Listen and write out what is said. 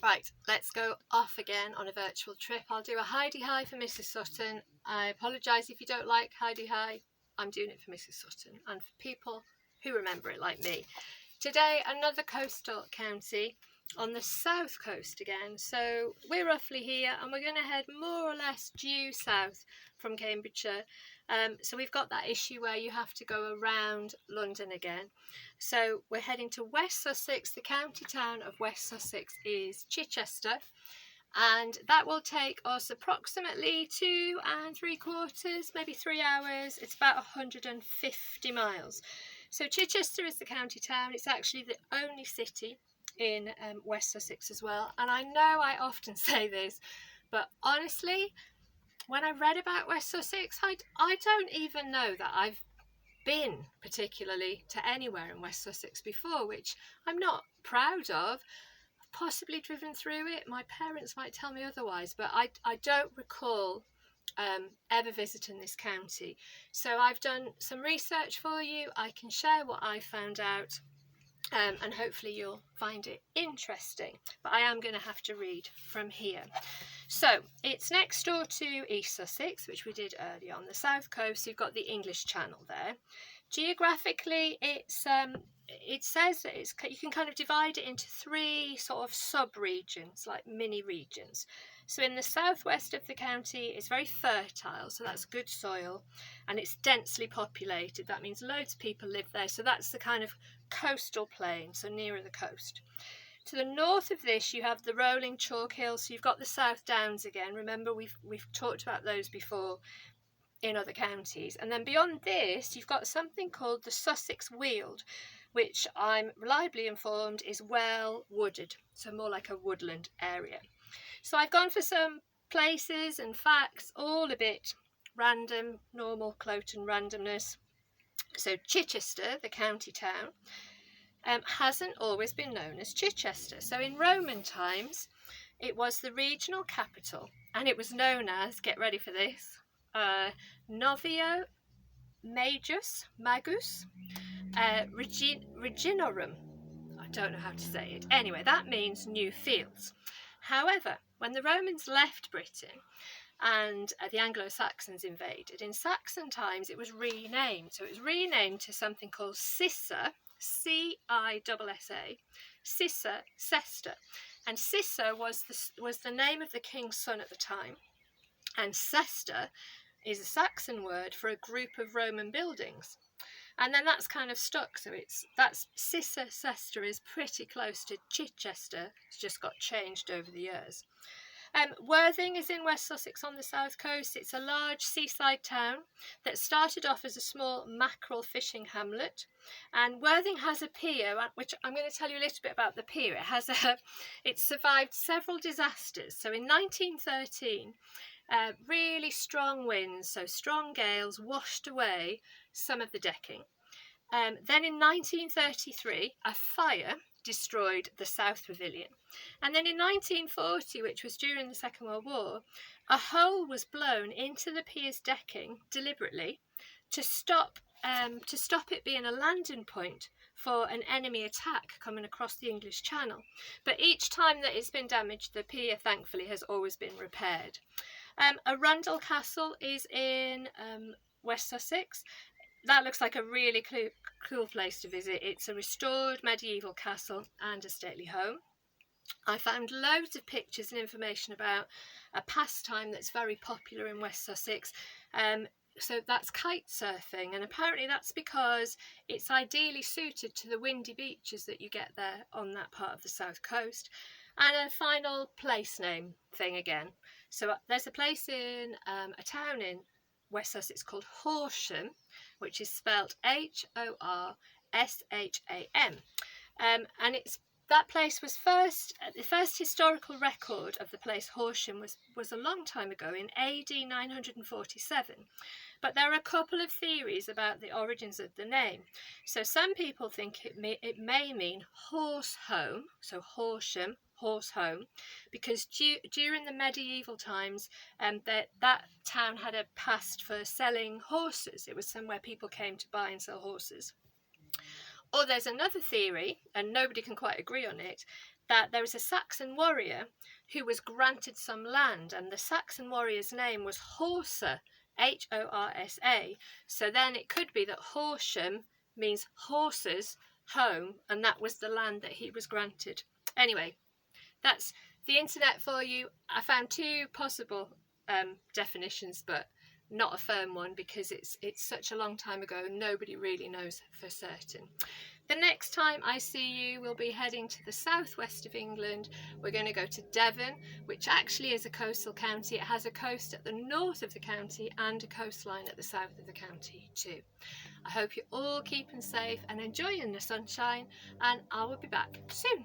Right, let's go off again on a virtual trip. I'll do a hidey-hi for Mrs. Sutton. I apologise if you don't like hidey-hi. I'm doing it for Mrs. Sutton and for people who remember it like me. Today, another coastal county on the south coast again. So we're roughly here and we're going to head more or less due south from Cambridgeshire. So we've got that issue where you have to go around London again. So we're heading to West Sussex. The county town of West Sussex is Chichester, and that will take us approximately 2 3/4, maybe 3 hours. It's about 150 miles. So Chichester is the county town. It's actually the only city in West Sussex as well. And I know I often say this, but honestly, when I read about West Sussex, I don't even know that I've been particularly to anywhere in West Sussex before, which I'm not proud of. I've possibly driven through it. My parents might tell me otherwise, but I don't recall ever visiting this county. So I've done some research for you. I can share what I found out, and hopefully you'll find it interesting, but I am going to have to read from here. So it's next door to East Sussex, which we did earlier on the south coast. You've got the English Channel there. Geographically, it says that you can kind of divide it into 3 sort of sub-regions, like mini regions. So in the southwest of the county, it's very fertile, so that's good soil, and it's densely populated. That means loads of people live there, so that's the kind of coastal plain, so nearer the coast. To the north of this, you have the rolling chalk hills, so you've got the South Downs again. Remember, we've talked about those before in other counties. And then beyond this, you've got something called the Sussex Weald, which I'm reliably informed is well wooded, so more like a woodland area. So I've gone for some places and facts, all a bit random, normal Cloughton randomness. So Chichester, the county town, hasn't always been known as Chichester. So in Roman times, it was the regional capital, and it was known as, get ready for this, Novio Magus Reginorum. I don't know how to say it. Anyway, that means new fields. However, when the Romans left Britain and the Anglo-Saxons invaded, in Saxon times it was renamed. So it was renamed to something called Cissa, C-I-S-S-A, Cissa Cester. And Cissa was the name of the king's son at the time, and Cester is a Saxon word for a group of Roman buildings. And then that's kind of stuck, so that's Cissa Cester is pretty close to Chichester. It's just got changed over the years. Worthing is in West Sussex on the south coast. It's a large seaside town that started off as a small mackerel fishing hamlet. And Worthing has a pier, which I'm going to tell you a little bit about the pier. It survived several disasters. So in 1913, really strong winds, so strong gales, washed away some of the decking. Then in 1933, a fire destroyed the South Pavilion. And then in 1940, which was during the Second World War, a hole was blown into the pier's decking deliberately to stop it being a landing point for an enemy attack coming across the English Channel. But each time that it's been damaged, the pier thankfully has always been repaired. Arundel Castle is in West Sussex. That looks like a really cool place to visit. It's a restored medieval castle and a stately home. I found loads of pictures and information about a pastime that's very popular in West Sussex. So that's kite surfing, and apparently that's because it's ideally suited to the windy beaches that you get there on that part of the south coast. And a final place name thing again. So there's a place in a town in West Sussex called Horsham, which is spelled Horsham. And that place was the first historical record of the place Horsham was a long time ago, in AD 947. But there are a couple of theories about the origins of the name. So some people think it may mean horse home, so Horsham, horse home, because during the medieval times that town had a past for selling horses. It was somewhere people came to buy and sell horses. Or there's another theory, and nobody can quite agree on it, that there was a Saxon warrior who was granted some land, and the Saxon warrior's name was Horsa, Horsa. So then it could be that Horsham means horses, home, and that was the land that he was granted. Anyway, that's the internet for you. I found two possible definitions, but not a firm one because it's such a long time ago, nobody really knows for certain. The next time I see you, we'll be heading to the southwest of England. We're going to go to Devon, which actually is a coastal county. It has a coast at the north of the county and a coastline at the south of the county too. I hope you're all keeping safe and enjoying the sunshine, and I will be back soon.